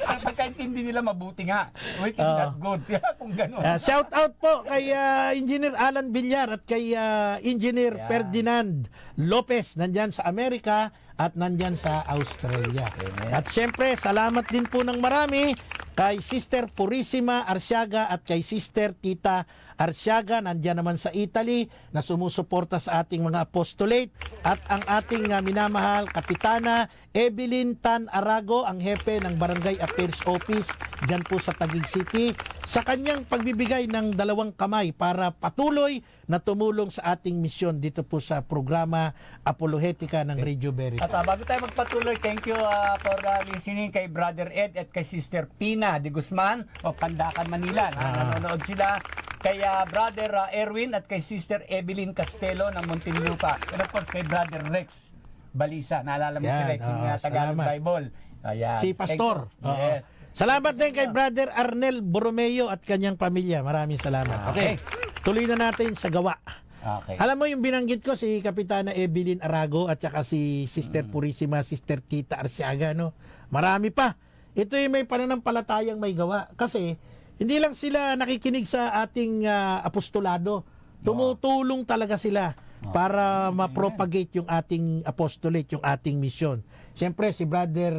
Pagkaintindi nila, mabuti nga. Which is not good. Kung gano'n. Shout out po kay Engineer Alan Villar at kay Engineer Ferdinand Lopez, nandyan sa Amerika at nandyan sa Australia. At syempre, salamat din po ng marami kay Sister Purisima Arsiaga at kay Sister Tita Arsiaga, nandiyan naman sa Italy na sumusuporta sa ating mga apostolate, at ang ating minamahal Kapitana Evelyn Tan Arago, ang hepe ng Barangay Affairs Office dyan po sa Taguig City, sa kanyang pagbibigay ng 2 kamay para patuloy na tumulong sa ating misyon dito po sa programa Apologetica ng Radio Veritas. At bago tayo magpatuloy, thank you for listening kay Brother Ed at kay Sister Pina de Guzman o Pandacan, Manila. Nanonood sila kay Brother Erwin at kay Sister Evelyn Castelo ng Muntinlupa. And of course kay Brother Rex Balisa. Naalala mo si Rex, yung Tagalog salamat. Bible. Ayan. Si Pastor. Yes. Salamat din kay Brother Arnel Borromeo at kanyang pamilya. Maraming salamat. Okay, tuloy na natin sa gawa. Okay. Alam mo yung binanggit ko, si Kapitana Evelyn Arago at saka si Sister Purisima, Sister Tita Arsiaga, no? Marami pa. Ito yung may pananampalatayang may gawa. Kasi hindi lang sila nakikinig sa ating apostolado. Tumutulong talaga sila para ma-propagate yung ating apostolate, yung ating mission. Siyempre, si Brother,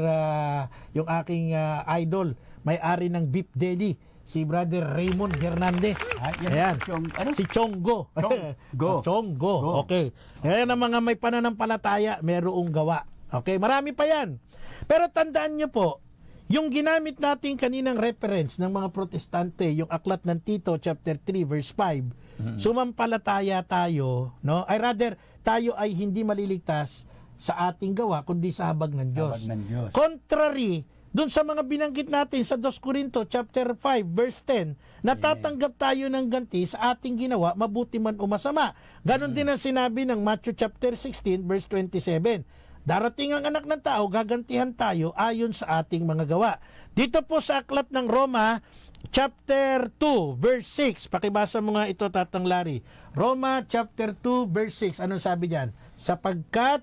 yung aking idol, may-ari ng Beef Deli, si Brother Raymond Hernandez. Ayan. Si Chonggo. Go. Chonggo. Okay. Ayan ang mga may pananampalataya, merong gawa. Okay, marami pa yan. Pero tandaan nyo po, yung ginamit natin kaninang reference ng mga protestante, yung aklat ng Tito, chapter 3, verse 5, sumampalataya tayo, no? Ay rather, tayo ay hindi maliligtas sa ating gawa, kundi sa habag ng Diyos. Habag ng Diyos. Contrary, dun sa mga binanggit natin sa 2 Corinto chapter 5 verse 10, natatanggap tayo ng ganti sa ating ginawa, mabuti man o masama. Ganon din ang sinabi ng Matthew chapter 16 verse 27. Darating ang anak ng tao, gagantihan tayo ayon sa ating mga gawa. Dito po sa aklat ng Roma chapter 2 verse 6, pakibasa mo nga ito, Tatang Larry. Roma chapter 2 verse 6, anong sabi diyan? Sapagkat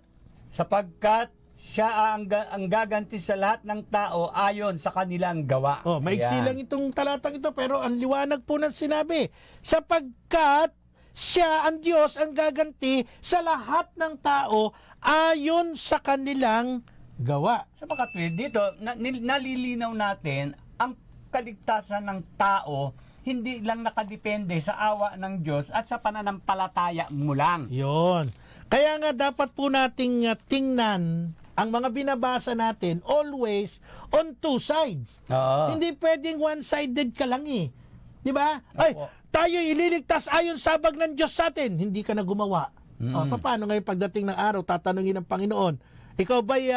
siya ang gaganti sa lahat ng tao ayon sa kanilang gawa. Maiksi lang itong talatang ito, pero ang liwanag po ng sinabi. Sapagkat siya, ang Diyos, ang gaganti sa lahat ng tao ayon sa kanilang gawa. Sapagkat dito, nalilinaw natin ang kaligtasan ng tao hindi lang nakadepende sa awa ng Diyos at sa pananampalataya mo lang. Yon. Kaya nga dapat po nating tingnan ang mga binabasa natin always on two sides. Hindi pwedeng one-sided ka lang eh. Di ba? Ay, tayo ililigtas ayon sa habag ng Diyos sa atin. Hindi ka na gumawa. Paano ngayon pagdating ng araw, tatanungin ng Panginoon, ikaw ba'y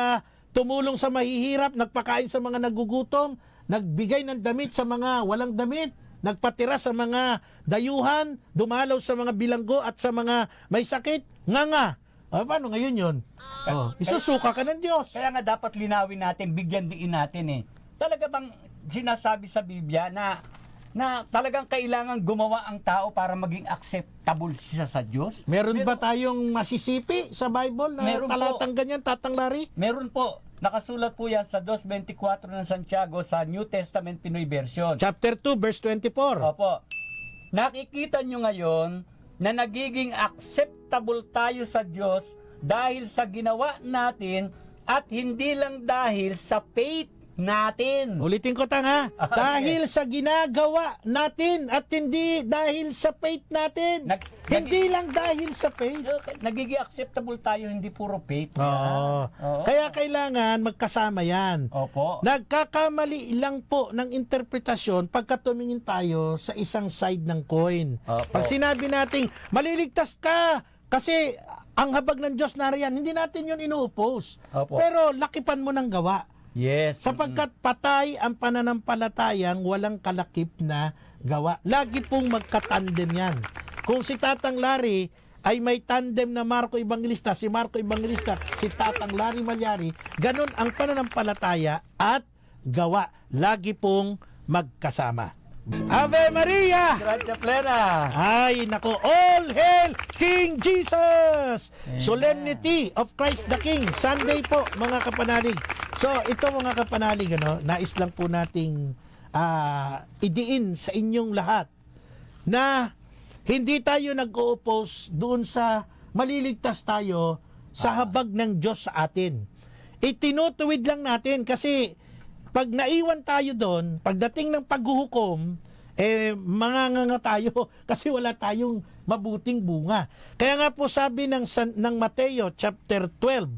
tumulong sa mahihirap, nagpakain sa mga nagugutom, nagbigay ng damit sa mga walang damit, nagpatira sa mga dayuhan, dumalaw sa mga bilanggo at sa mga may sakit? Nga. Paano ngayon yun? Isusuka ka ng Diyos. Kaya nga dapat linawin natin, bigyan diin natin eh. Talaga bang sinasabi sa Biblia na talagang kailangan gumawa ang tao para maging acceptable siya sa Diyos? Meron ba tayong masisipi sa Bible na talatang ganyan, Tatang Larry? Meron po. Nakasulat po yan sa 2.24 ng Santiago sa New Testament Pinoy Version. Chapter 2, verse 24. Opo. Nakikita nyo ngayon na nagiging acceptable tayo sa Diyos dahil sa ginawa natin at hindi lang dahil sa faith natin. Ulitin ko tanga. Dahil sa ginagawa natin at hindi dahil sa faith natin. Hindi lang dahil sa faith. Nagiging acceptable tayo, hindi puro faith. Kaya kailangan magkasama yan. Opo. Nagkakamali lang po ng interpretasyon pagka tumingin tayo sa isang side ng coin. Pag sinabi nating maliligtas ka kasi ang habag ng Diyos nariyan, hindi natin yun ino-oppose. Pero lakipan mo ng gawa. Yes. Sapagkat patay ang pananampalatayang walang kalakip na gawa. Lagi pong magkatandem yan. Kung si Tatang Larry ay may tandem na Marco Evangelista, si Marco Evangelista, si Tatang Larry Malyari, ganun ang pananampalataya at gawa. Lagi pong magkasama. Ave Maria! Gracia plena! Ay, nako, all hail King Jesus! Solemnity of Christ the King. Sunday po, mga kapanalig. So, ito mga kapanalig, nais lang po nating idiin sa inyong lahat na hindi tayo nag-o-oppose doon sa maliligtas tayo sa habag ng Diyos sa atin. Itinutuwid lang natin kasi pag naiwan tayo doon, pagdating ng paghuhukom, manganganga tayo kasi wala tayong mabuting bunga. Kaya nga po sabi ng Mateo chapter 12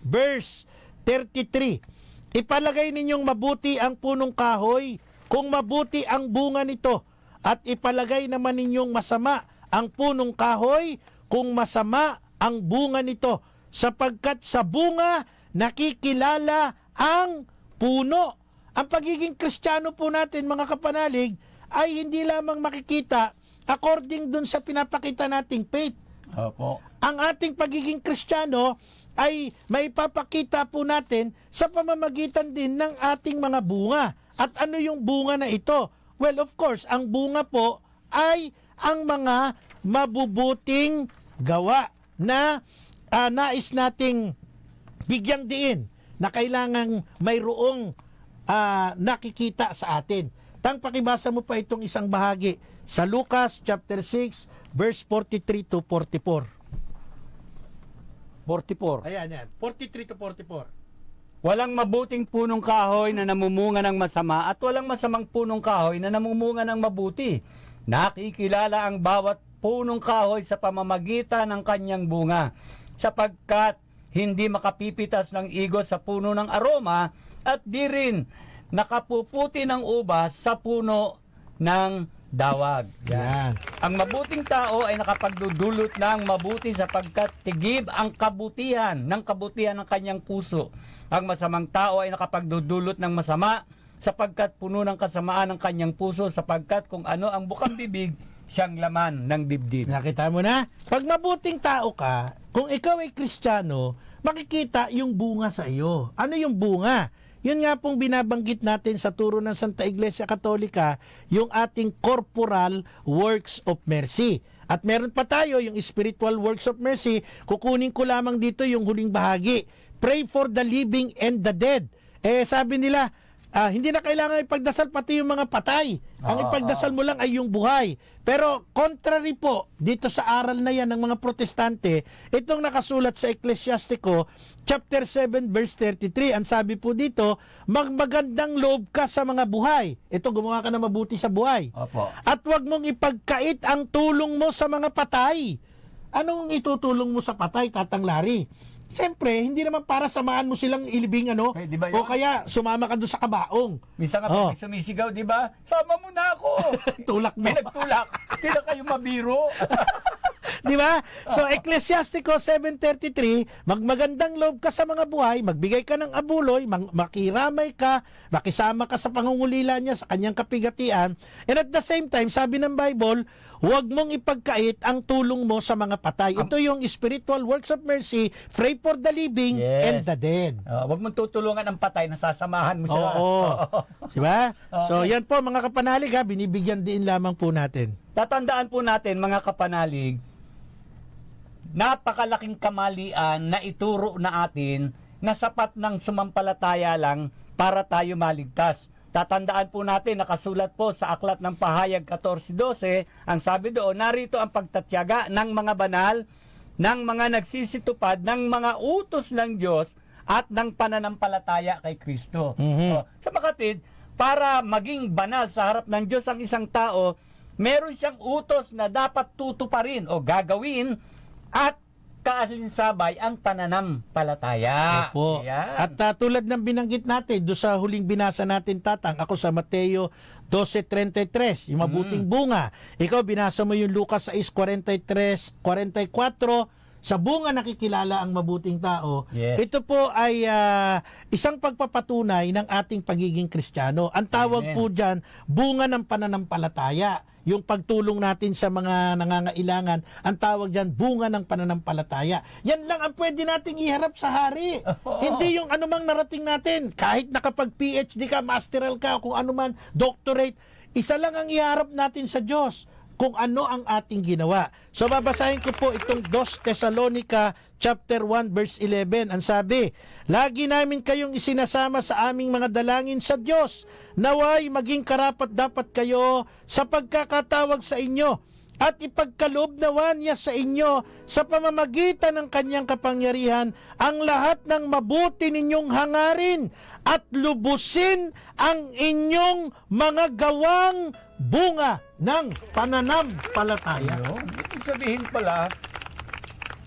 verse 33, ipalagay ninyong mabuti ang punong kahoy kung mabuti ang bunga nito, at ipalagay naman ninyong masama ang punong kahoy kung masama ang bunga nito, sapagkat sa bunga nakikilala ang puno. Ang pagiging Kristiyano po natin, mga kapanalig, ay hindi lamang makikita according dun sa pinapakita nating faith. Opo. Ang ating pagiging Kristiyano ay maipapakita po natin sa pamamagitan din ng ating mga bunga. At ano yung bunga na ito? Well, of course, ang bunga po ay ang mga mabubuting gawa na nais nating bigyang diin na kailangang mayroong nakikita sa atin. Tang pakibasa mo pa itong isang bahagi sa Lucas chapter 6 verse 43 to 44. 44. Ayan, yan. 43 to 44. Walang mabuting punong kahoy na namumunga ng masama at walang masamang punong kahoy na namumunga ng mabuti. Nakikilala ang bawat punong kahoy sa pamamagitan ng kanyang bunga, sapagkat hindi makapipitas ng igos sa puno ng aroma at di rin nakapuputi ng ubas sa puno ng dawag. Yan. Ang mabuting tao ay nakapagdudulot ng mabuti sapagkat tigib ang kabutihan ng kanyang puso. Ang masamang tao ay nakapagdudulot ng masama sapagkat puno ng kasamaan ng kanyang puso, sapagkat kung ano ang bukang bibig, siyang laman ng dibdib. Nakita mo na? Pag mabuting tao ka, kung ikaw ay Kristiyano, makikita yung bunga sa iyo. Ano yung bunga? Yun nga pong binabanggit natin sa turo ng Santa Iglesia Katolika, yung ating corporal works of mercy. At meron pa tayo yung spiritual works of mercy. Kukunin ko lamang dito yung huling bahagi. Pray for the living and the dead. Sabi nila, hindi na kailangan ipagdasal pati yung mga patay. Ang ipagdasal mo lang ay yung buhay. Pero contrary po dito sa aral na yan ng mga protestante, itong nakasulat sa Ecclesiastico chapter 7 verse 33, ang sabi po dito, magmagandang loob ka sa mga buhay. Ito, gumawa ka na mabuti sa buhay. Opo. At wag mong ipagkait ang tulong mo sa mga patay. Anong itutulong mo sa patay, Tatang Larry? Siyempre, hindi naman para samahan mo silang ilibing, Pwede ba yun? o kaya sumama ka doon sa kabaong. Minsan nga pag may sumisigaw, di ba? Sama mo na ako. Tulak mo. May nagtulak. Hindi na kayo mabiro. Di ba? So, Ecclesiastico 7:33, magmagandang loob ka sa mga buhay, magbigay ka ng abuloy, makiramay ka, makisama ka sa pangungulila niya, sa kanyang kapigatian, and at the same time, sabi ng Bible, huwag mong ipagkait ang tulong mo sa mga patay. Ito yung spiritual works of mercy, pray for the living and the dead. Huwag mong tutulungan ang patay, nasasamahan mo sila. Oo. Diba? So, yan po mga kapanalig, binibigyan din lamang po natin. Tatandaan po natin, mga kapanalig, napakalaking kamalian na ituro na atin na sapat ng sumampalataya lang para tayo maligtas. Tatandaan po natin, nakasulat po sa Aklat ng Pahayag 14:12, ang sabi doon, narito ang pagtatyaga ng mga banal, ng mga nagsisitupad, ng mga utos ng Diyos, at ng pananampalataya kay Kristo. Sa makatid, para maging banal sa harap ng Diyos ang isang tao, meron siyang utos na dapat tutuparin o gagawin, at kaalinsabay ang pananampalataya. Opo. Yan. At tulad ng binanggit natin, doon sa huling binasa natin, Tatang, ako sa Mateo 12:33, yung mabuting bunga. Ikaw, binasa mo yung Lucas 6:43-44, sa bunga nakikilala ang mabuting tao. Yes. Ito po ay isang pagpapatunay ng ating pagiging Kristiyano. Ang tawag Amen. po dyan, bunga ng pananampalataya. Yung pagtulong natin sa mga nangangailangan, ang tawag dyan, bunga ng pananampalataya. Yan lang ang pwede nating iharap sa hari. Hindi yung anumang narating natin. Kahit nakapag-PhD ka, masteral ka, kung anuman, doctorate, isa lang ang iharap natin sa Diyos, kung ano ang ating ginawa. So babasahin ko po itong 2 Thessalonica chapter 1 verse 11. Ang sabi, lagi namin kayong isinasama sa aming mga dalangin sa Diyos, naway maging karapat dapat kayo sa pagkakatawag sa inyo, at ipagkaloob nawa niya sa inyo sa pamamagitan ng kanyang kapangyarihan ang lahat ng mabuti ninyong hangarin, at lubusin ang inyong mga gawang bunga ng pananampalataya. Ibig sabihin pala,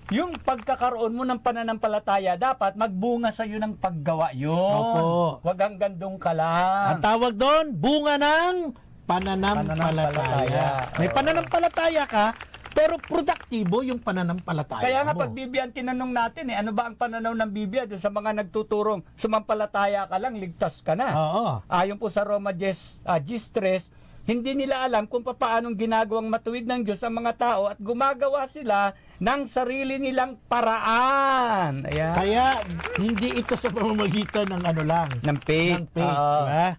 yung pagkakaroon mo ng pananampalataya, dapat magbunga sa iyo ng paggawa yun. Opo. Huwag hanggang doon ka Ang lang. tawag doon, bunga ng pananampalataya. Pananampalataya. May Oo. pananampalataya ka, pero produktibo yung pananampalataya Kaya nga mo. pag Biblia ang tinanong natin, ano ba ang pananaw ng Biblia doon sa mga nagtuturong sumampalataya ka lang, ligtas ka na. Oo. Ayon po sa Roma 10:3, hindi nila alam kung paanong ginagawang matuwid ng Diyos ang mga tao at gumagawa sila ng sarili nilang paraan. Ayan. Kaya hindi ito sa pamamagitan ng ano lang, Ng faith. ng faith, Oo. diba?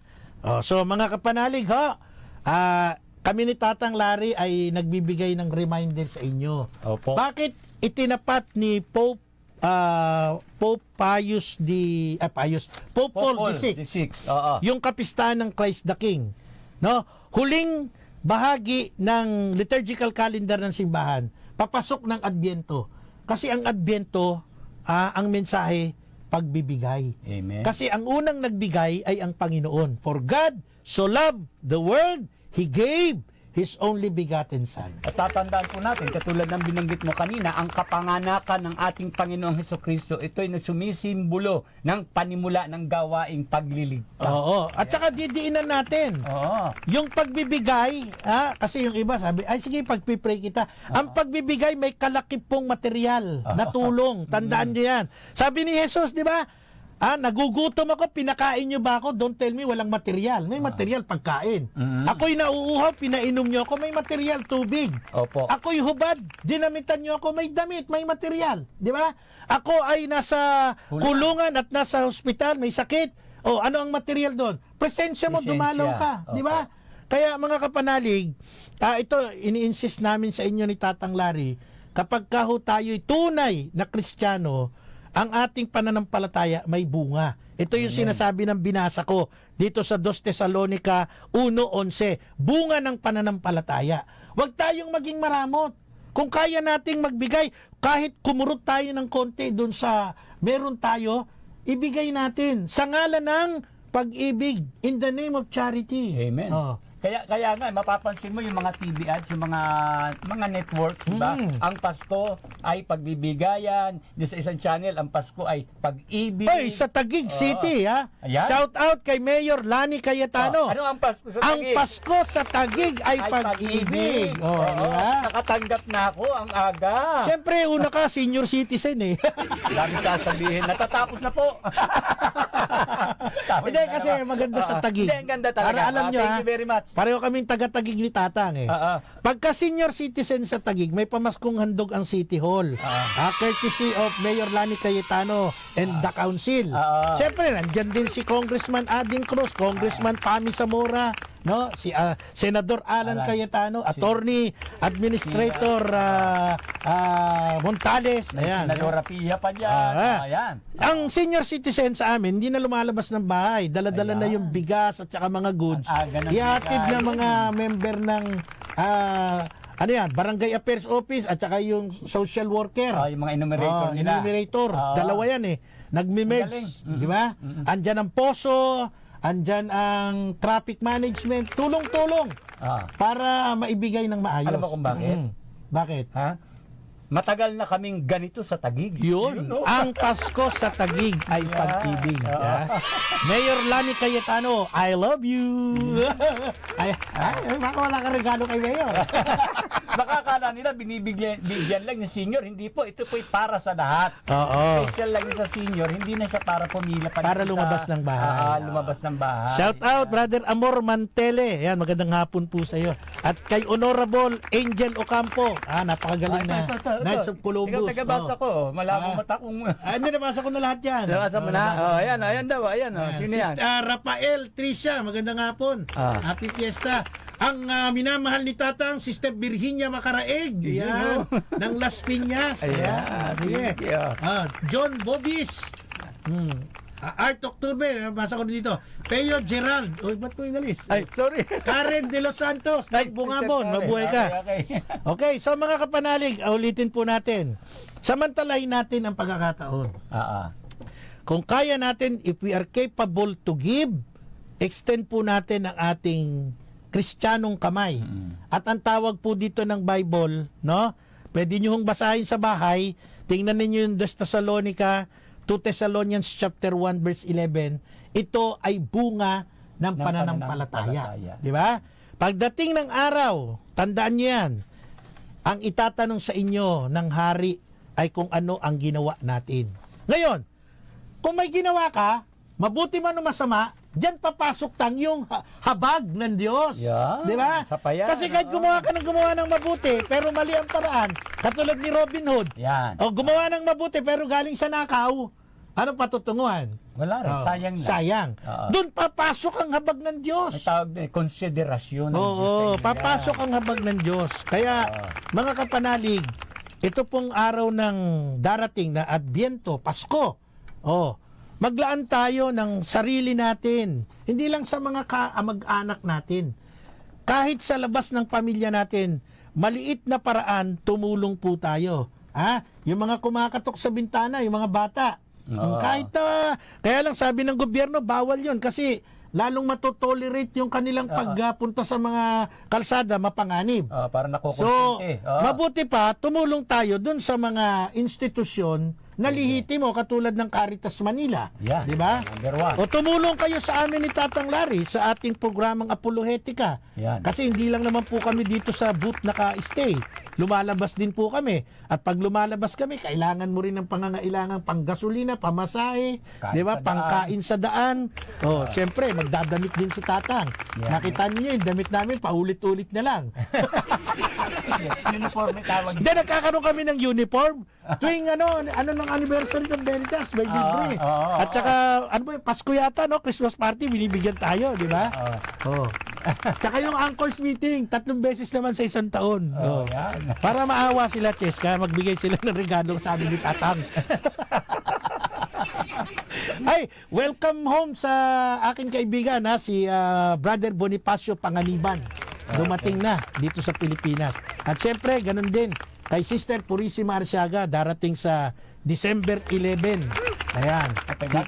So mga kapanalig ho, kami ni Tatang Larry ay nagbibigay ng reminder sa inyo. Opo. Bakit itinapat ni Pope Pius Pope Paul VI Oo. yung kapistahan ng Christ the King, no? Huling bahagi ng liturgical calendar ng simbahan, papasok ng Adbyento. Kasi ang Adbyento, ang mensahe, pagbibigay. Amen. Kasi ang unang nagbigay ay ang Panginoon. For God so loved the world, He gave His only begotten Son. At tatandaan po natin, katulad ng binanggit mo kanina, ang kapanganakan ng ating Panginoong Hesukristo, ito ay sumisimbolo ng panimula ng gawaing pagliligtas. Oo. At saka didiinan natin. Oo. Yung pagbibigay, kasi yung iba sabi, ay sige, pagpipray kita. Ang pagbibigay may kalakipong material na tulong. Tandaan nyo yan. Sabi ni Jesus, di ba? Nagugutom ako, pinakain nyo ba ako? Don't tell me walang material. May material, pagkain. Ako'y nauuhaw, pinainom nyo ako, may material, tubig. Opo. Ako'y hubad, dinamitan nyo ako, may damit, may material. Di ba? Ako ay nasa kulungan at nasa hospital, may sakit. O, ano ang material doon? Presensya mo, Presensya. dumalaw ka. Di ba? Opo. Kaya mga kapanalig, ito, ini-insist namin sa inyo ni Tatang Larry, kapag kaho tayo'y tunay na Kristiyano, ang ating pananampalataya may bunga. Ito yung sinasabi ng binasa ko dito sa 2 Tesalonica 1:11. Bunga ng pananampalataya. Huwag tayong maging maramot. Kung kaya nating magbigay, kahit kumurot tayo ng konti dun sa meron tayo, ibigay natin sa ngalan ng pag-ibig, in the name of charity. Amen. Oh. Kaya nga, mapapansin mo yung mga TV ads, yung mga networks, diba? Ang Pasko ay pagbibigayan. Doon sa isang channel, ang Pasko ay pag-ibig. Hoy, sa Taguig City, ha? Ayan. Shout out kay Mayor Lani Cayetano. Ano ang Pasko sa Ang Taguig? Pasko sa Taguig ay pag-ibig. Oh, di ba? Nakatanggap na ako ang aga. Siyempre, una ka, senior citizen eh. Dami sasabihin, natatapos na po. Hindi, kasi maganda sa Taguig. Hindi, ang ganda talaga. Para alam nyo, Thank you very much. pareho kaming taga-Taguig ni Tatang eh. Pagka senior citizen sa Taguig, may pamaskong handog ang City Hall. Courtesy of Mayor Lani Cayetano and the Council. Siyempre, nandyan din si Congressman Ading Cruz, Congressman Pami Zamora, no? Si Senador Alan Cayetano, Attorney Administrator Montales. Ayan. Senadora Pia pa dyan. Ayan. Ang senior citizen sa amin, hindi na lumalabas ng bahay. Dala-dala na yung bigas at saka mga goods. Ang aga ng Ihatid bigay. ng mga member ng Barangay Affairs Office at saka yung social worker. Yung mga enumerator nila. Enumerator. Dalawa yan eh. Nagme-merge. Galing. Di ba? Andyan ang poso, andyan ang traffic management. Tulong-tulong para maibigay ng maayos. Alam mo kung bakit? Bakit? Ha? Matagal na kaming ganito sa Taguig. Yun. no? Ang Pasko sa Taguig ay pag-ibig. Mayor Lani Cayetano, I love you. Baka wala ka regalo kay Mayor. Baka akala nila binibigyan lang yung senior. Hindi po. Ito po'y para sa lahat. Oo. Special lang yung sa senior. Hindi na siya para pumila pa. Para dito lumabas ng bahay. Lumabas ng bahay. Shout out, Brother Amor Mantele. Yan, magandang hapon po sa iyo. At kay Honorable Angel Ocampo. Napakagaling na. Knights of Columbus. Ikaw tagabasa ko. Malabong mata kong... Hindi, nabasa ko na lahat yan. Nabasa mo na? Ayan daw. Ayan. Sino yan? Rafael Tricia, magandang hapon. Happy Fiesta. Ang minamahal ni Tatang, Sister Virginia Macaraeg. Yan. Ng Las Piñas. Ayan. Sige. John Bobis. Art October, basa ko dito. Peo Gerald. Ba't ko inalis? Ay, sorry. Karen De Los Santos ng Bungabon. Mabuhay ka. Okay. Okay, so mga kapanalig, ulitin po natin. Samantalahin natin ang pagkakataon. Kung kaya natin, if we are capable to give, extend po natin ang ating Kristiyanong kamay. At ang tawag po dito ng Bible, no? Pwede nyo hong basahin sa bahay. Tingnan ninyo yung 2 Thessalonians chapter 1 verse 11. Ito ay bunga ng pananampalataya. Di ba? Pagdating ng araw, tandaan nyo yan, ang itatanong sa inyo ng hari ay kung ano ang ginawa natin. Ngayon, kung may ginawa ka, mabuti man o masama, diyan papasok yung habag ng Diyos. Yeah, di ba? Kasi kahit gumawa ka ng gumawa ng mabuti, pero mali ang paraan, katulad ni Robin Hood. Yan. O gumawa ng mabuti, pero galing sa nakaw, ano patutunguhan? Wala rin, sayang na. Sayang. Doon papasok ang habag ng Diyos. May tawag din, konsiderasyon. Oo, papasok ang habag ng Diyos. Kaya, mga kapanalig, ito pong araw ng darating na Adbyento, Pasko. Maglaan tayo ng sarili natin. Hindi lang sa mga kamag-anak natin. Kahit sa labas ng pamilya natin, maliit na paraan, tumulong po tayo. Yung mga kumakatok sa bintana, yung mga bata. Kahit kaya lang sabi ng gobyerno, bawal yon kasi lalong matotolerate yung kanilang pagpunta sa mga kalsada, mapanganib. Para So, mabuti pa, tumulong tayo dun sa mga institusyon na lihitimo katulad ng Caritas Manila. Di ba? O tumulong kayo sa amin ni Tatang Larry sa ating programang Apologetica. Kasi hindi lang naman po kami dito sa booth naka-stay. Lumalabas din po kami. At pag lumalabas kami, kailangan mo rin ng pangangailangan panggasolina, pamasahe, di ba? Pangkain sa daan. Siyempre, magdadamit din si Tatang. Nakita niyo yung damit namin, paulit-ulit na lang. Uniform may tawag. Hindi, nagkakaroon kami ng uniform. Tuwing ano ng anniversary ng Veritas, may libre. At saka, Pasko yata, no? Christmas party, binibigyan tayo, di ba? Tsaka yung anchors meeting, 3 beses naman sa isang taon. Para maawa sila, Cheska, magbigay sila ng regalo sa amin ni Tatang. Ay, welcome home sa aking kaibigan, si Brother Bonifacio Panganiban. Dumating na dito sa Pilipinas. At syempre, ganun din kay Sister Purisima Arsiaga, darating sa December 11. Ayan,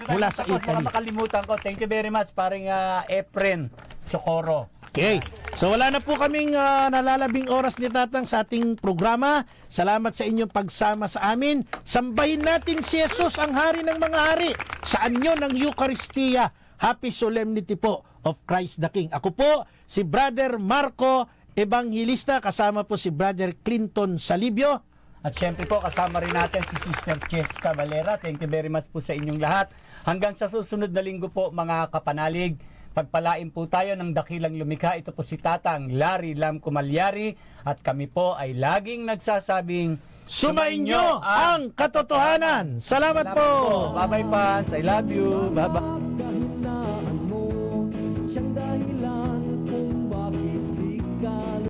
mula sa Italy. Baka makalimutan ko. Thank you very much, paring Efren Socorro. Okay, so wala na po kaming nalalabing oras ni Tatang sa ating programa. Salamat sa inyong pagsama sa amin. Sambahin natin si Jesus, ang hari ng mga hari, sa anyo ng Eucharistia. Happy Solemnity po of Christ the King. Ako po, si Brother Marco Evangelista, kasama po si Brother Clinton Salibio. At syempre po, kasama rin natin si Sister Cheska Valera. Thank you very much po sa inyong lahat. Hanggang sa susunod na linggo po, mga kapanalig, pagpalain po tayo ng dakilang lumikha. Ito po si Tatang Larry Lam Kumalyari. At kami po ay laging nagsasabing, sumainyo ang katotohanan. Salamat po. Bye-bye, fans. I love you. Bye-bye.